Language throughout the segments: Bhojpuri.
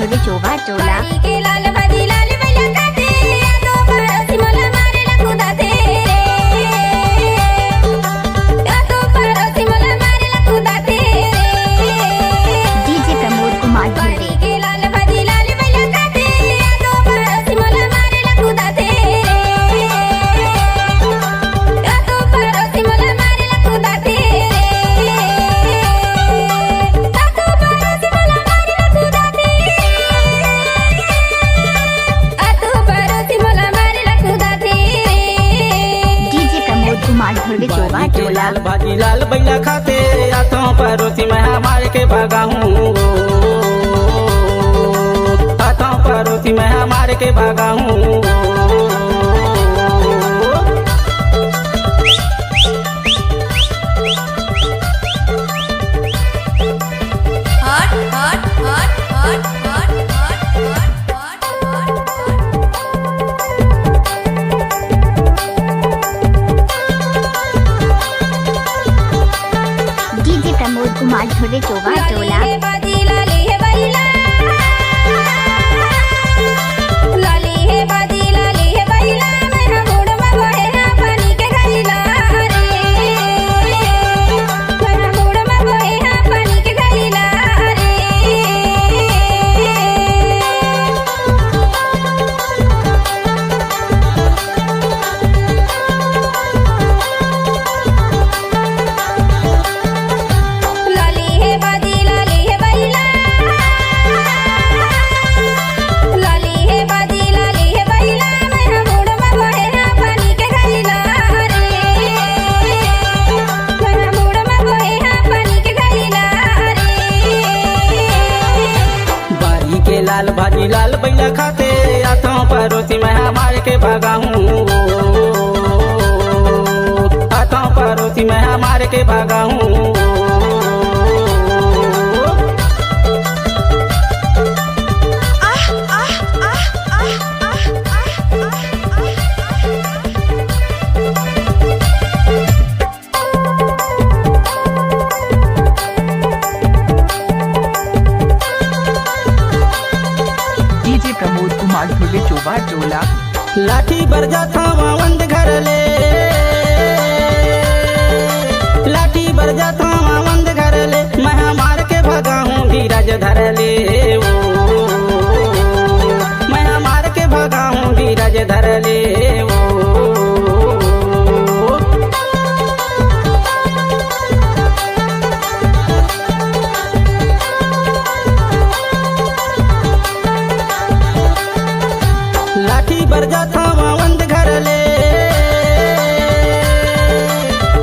ढोले चोबा टोला। डीजे प्रमोद कुमार ढोले। ढोले चोबा टोला। लाल भाजी लाल बैला खाते हाथों परोसी मैं मार के भागा हूँ, हाथों परोसी मैं मार के भागा हूँ। प्रमोद कुमार ढोले चोबा टोला। लाल भाजी लाल बैला खाते हाथों परोसी मैं मार के भागा हूँ, हाथों परोसी मैं मार के भागा हूँ। प्रमोद कुमार ढोले चोबा टोला। लाठी बरजा था वंद घर ले, लाठी बरजा था वंद घर ले मैं मार के भागा हूँ धीरज धर ले, मैं मार के भागा हूँ धीरज धर ले। लाठी बरजा था वंद घर ले,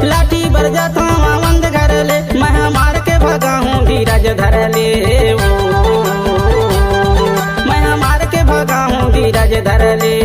लाठी बरजा था वंद घर ले मैं मार के भागा हूँ धीरज धर ले, मैं मार के भागा हूँ धीरज धर ले।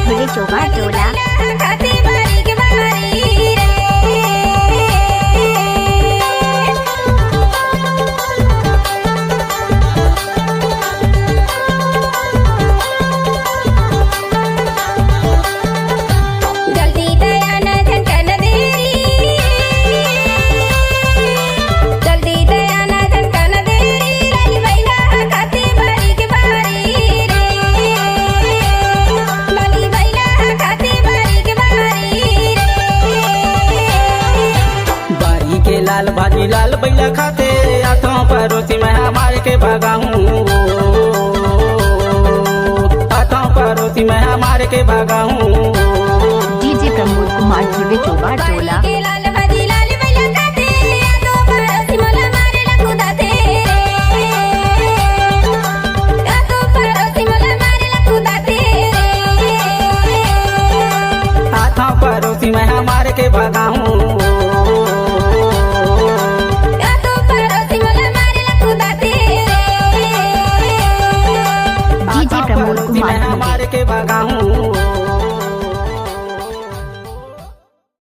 ढोले चोबा टोला। लाल भाजी लाल बैला खाते हाथों परोसी मैं मार के भागा हूँ, हाथों परोसी मैं मार के भागा हूँ। डीजे प्रमोद कुमार ढोले चोबा टोला।